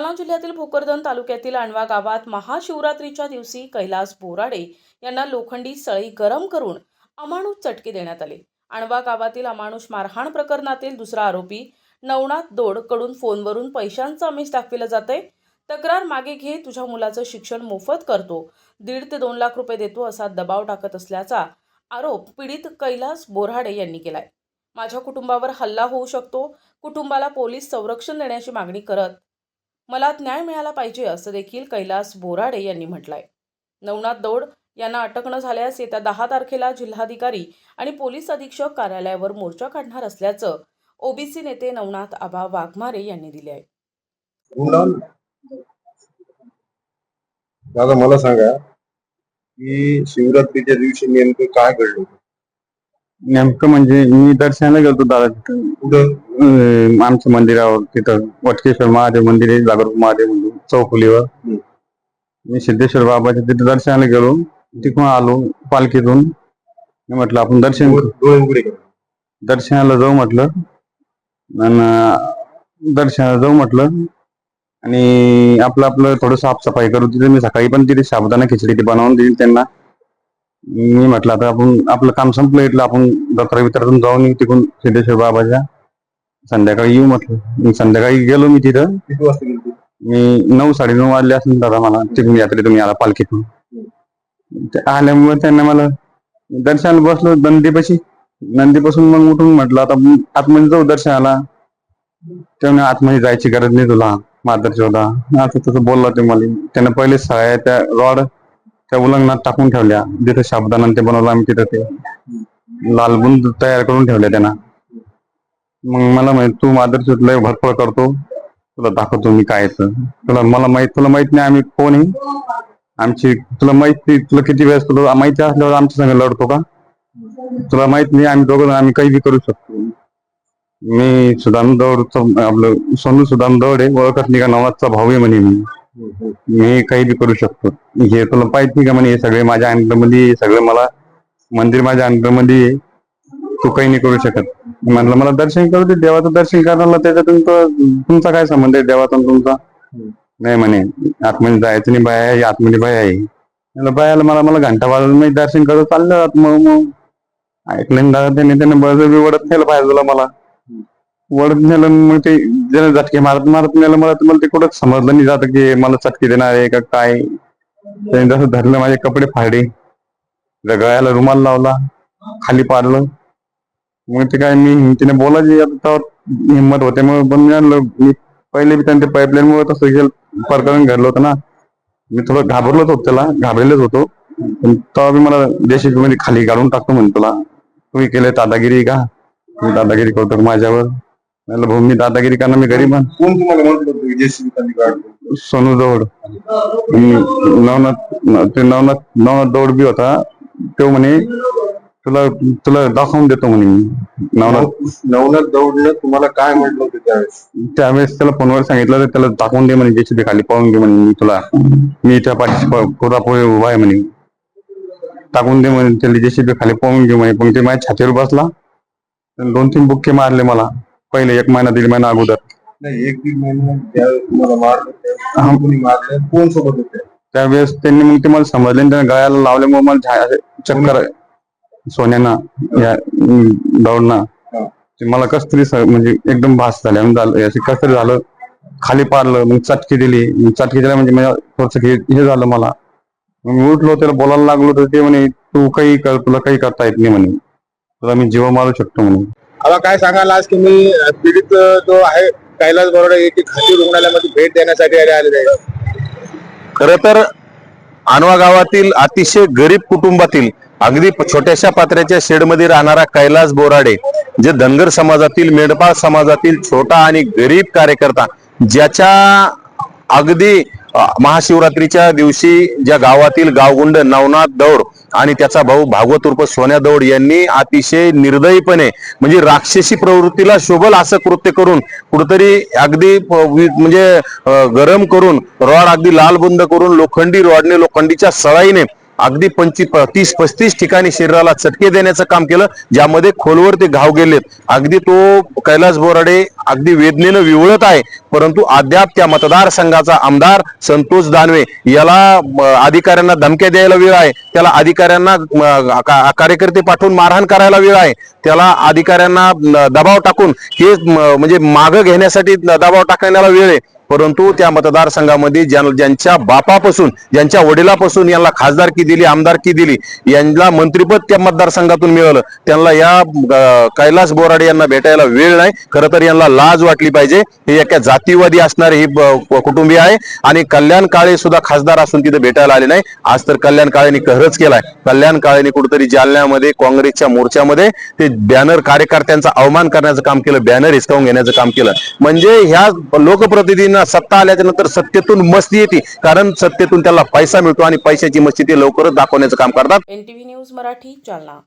जळगाव जिल्ह्यातील भोकरदन तालुक्यातील अणवा गावात महाशिवरात्रीच्या दिवशी कैलास बोराडे यांना लोखंडी सळई गरम करून अमानुष चटके देण्यात आले। अणवा गावातील अमानुष मारहाण प्रकरणातील दुसरा आरोपी नवनाथ दोड कडून फोनवरून पैशांचं आमिष दाखविलं जातंय। तक्रार मागे घे, तुझ्या मुलाचं शिक्षण मोफत करतो, 1.5 ते 2 लाख रुपये देतो असा दबाव टाकत असल्याचा आरोप पीडित कैलास बोराडे यांनी केलाय। माझ्या कुटुंबावर हल्ला होऊ शकतो, कुटुंबाला पोलीस संरक्षण देण्याची मागणी करत मला न्याय मिळाला पाहिजे असं देखील कैलास बोराडे यांनी म्हटलंय। नवनाथ दौड यांना अटक न झाल्यास येत्या 10 तारखेला जिल्हाधिकारी आणि पोलीस अधीक्षक कार्यालयावर मोर्चा काढणार असल्याचं ओबीसी नेते नवनाथ आबा वाघमारे यांनी दिले आहे। दादा मला सांगा की शिवरात्रीच्या दिवशी नेमकं काय घडलं? नेमकं म्हणजे मी दर्शनाला गेलो दादा, तिथं आमच्या मंदिरावर, तिथं वटकेश्वर महादेव मंदिर आहे, जागरूक महादेव मंदिर चौफुलीवर। मी सिद्धेश्वर बाबाच्या तिथे दर्शनाला गेलो, तिथून आलो पालखीतून। मी म्हटलं आपण दर्शनाला जाऊ म्हटलं, दर्शनाला जाऊ म्हटलं आणि आपलं थोडं साफसफाई करू। तिथे मी सकाळी पण तिथे साबुदाणा खिचडी ती बनवून दिली त्यांना। मी म्हटलं आता आपण आपलं काम संपलं, इथलं आपण दत्रा वितरातून जाऊन तिकडून सिद्धेश्वर बाबाच्या संध्याकाळी येऊ म्हटलं। मी संध्याकाळी गेलो, मी तिथं किती वाजता गेलो? मी 9-9:30 वाजले असेल दादा मला तिथून यात्रेतून आला पालखीतून। ते आल्यामुळे त्यांना मला दर्शनाला बसलो नंदीपासून मग उठून म्हटलं आता आतमध्ये जाऊ दर्शनाला। त्यामुळे आतमध्ये जायची गरज नाही तुला, मार्गदर्शक होता असं तसं बोलला ते मला। त्यानं पहिले सळ्या त्या रॉड त्या उलंगणात टाकून ठेवल्या, जिथं साबुदाणा ते बनवलं आम्ही तिथं ते लालबुंद तयार करून ठेवल्या त्यांना। मग मला माहित तू मार्गदर्शक लय भरपळ करतो, तुला दाखवतो मी काय तुला माहित नाही आम्ही कोण आहे आमची, तुला माहिती, तुला किती वेळेस तुला माहिती असल्यावर आमच्या संग लढतो का? तुला माहित नाही आम्ही दोघं आम्ही काही बी करू शकतो। मी सुदाम दौडचं आपलं सोनू सुदाम दौड आहे, ओळखत नाही का, नवाजचा भाऊ आहे म्हणे मी काही बी करू शकतो। हे तुला पाहिजे नाही का म्हणे, हे सगळे माझ्या अंडरमध्ये, सगळं मला मंदिर माझ्या अंडरमध्ये, तू काही नाही करू शकत। म्हटलं मला दर्शन करू दे, देवाचं दर्शन करायला त्याच्यातून तुमचा काय संबंध आहे देवाचा तुमचा? नाही म्हणे आतमध्ये जायचं नाही, बाया आहे आतमध्ये, बाया आहे। म्हटलं बायाला मला घंटा वाजून मी दर्शन करत चाललं। मग ऐकलं दादा त्याने बळजबरी वडत नेलं पाहिजे तुला, मला वडत नेलं। मग ते जरा झटके मारत नेलं मला ते कुठंच समजलं नाही जात की मला चटके देणार आहे का काय। त्याने जसं धरलं माझे कपडे फाडले, गळ्याला रुमाल लावला, खाली पाडलं। मग ते काय मी तिने बोलायची हिंमत होते मग पण मी पहिले बी त्यांच्या पाईपलाईन मुळे तसं प्रकरण घडलं होतं ना, मी थोडं घाबरलोच होतो, घाबरलेच होतो। तेव्हा बी मला जेसीबी मध्ये खाली काढून टाकतो म्हणे, तुला तुम्ही केले दादागिरी का? मी दादागिरी करतो माझ्यावर? म्हणलं भाऊ मी दादागिरी करणार, मी गरीब आहे। कोण तुम्हाला म्हटलं जेसीबी खाली काढतो? सोनू दौड, नवनाथ दौड बी होता। तो म्हणे तुला दाखवून देतो म्हणे मी। नवनाथ दौडने तुम्हाला काय म्हटलं होतं त्यावेळेस त्याला फोनवर सांगितलं त्याला दाखवून दे म्हणे, जेसीबी खाली पाहून घे म्हणे, मी त्या पाठीशी पुरापुरी उभा आहे म्हणे, टाकून दे म्हणे त्याला जेसीबी खाली पाहून घे म्हणे। पण ते माझ्या छातीवर बसला, 2-3 बुक्के मारले मला पहिले, 1 महिना 1.5 महिना अगोदर। नाही 1-1.5 महिना तुम्हाला मारलं, कोण सोबत होते त्यावेळेस? त्यांनी मग ते मला समजले, त्याने गळ्याला लावल्यामुळे मला चक्कर, सोन्याना या दौडना मला कस तरी म्हणजे एकदम भास झाल्या, कस तरी झालं, खाली पाडलं, मग चटकी दिली। चटकी दिल्या म्हणजे थोडस हे झालं मला। मग उठलो, त्याला बोलायला लागलो तर ते म्हणे तू काही कर, तुला काही करता येत नाही म्हणे, तुला मी जीव मारू शकतो म्हणे। आता काय सांगाल आज तुम्ही पीडित जो आहे कैलास बोराडे येथे खाजगी रुग्णालयामध्ये भेट देण्यासाठी आलेले आहे? खर तर अणवा गावातील अतिशय गरीब कुटुंबातील अगदी छोट्याशा पात्र्याच्या शेडमध्ये राहणारा कैलास बोराडे, जे धनगर समाजातील, मेंढपाळ समाजातील छोटा आणि गरीब कार्यकर्ता, ज्याच्या अगदी महाशिवरात्रीच्या दिवशी ज्या गावातील गावगुंड नवनाथ दौड आणि त्याचा भाऊ भागवत उर्फ सोन्या दौड यांनी अतिशय निर्दयीपणे म्हणजे राक्षसी प्रवृत्तीला शोभल असं कृत्य करून कुठेतरी अगदी म्हणजे गरम करून रॉड अगदी लालबुंद करून लोखंडी रॉडने, लोखंडीच्या सळाईने अगदी 30-35 ठिकाणी शरीराला चटके देण्याचं काम केलं, ज्यामध्ये खोलवर ते घाव गेलेत. अगदी तो कैलास बोराडे अगदी वेदनेनं विवळत आहे, परंतु अद्याप त्या मतदारसंघाचा आमदार संतोष दानवे याला अधिकाऱ्यांना धमक्या द्यायला वेळ आहे, त्याला अधिकाऱ्यांना कार्यकर्ते पाठवून मारहाण करायला वेळ आहे, त्याला अधिकाऱ्यांना दबाव टाकून हे म्हणजे मागं घेण्यासाठी दबाव टाकण्याला वेळ आहे. परंतु त्या मतदारसंघामध्ये ज्यांच्या बापापासून, ज्यांच्या वडिलापासून यांना खासदारकी दिली, आमदारकी दिली, यांना मंत्रिपद त्या मतदारसंघातून मिळालं, त्यांना या कैलास बोराडे यांना भेटायला वेळ नाही. खरं तर यांना लाज वाटली पाहिजे. हे एका जातीवादी असणारे ही कुटुंबीय आहे आणि कल्याण काळे सुद्धा खासदार असून तिथे भेटायला आले नाही. आज तर कल्याण काळेंनी कहरच केलाय. कल्याण काळेंनी कुठेतरी जालन्यामध्ये काँग्रेसच्या मोर्चामध्ये ते बॅनर, कार्यकर्त्यांचा अवमान करण्याचं काम केलं, बॅनर हिसकावून घेण्याचं काम केलं. म्हणजे ह्या लोकप्रतिनिधींना सत्ता आल्याच्या नंतर सत्तेतून मस्ती येते, कारण सत्तेतून त्याला पैसा मिळतो आणि पैशाची मस्ती ते लवकरच दाखवण्याचं काम करतात. NTV news Marathi, Jalna.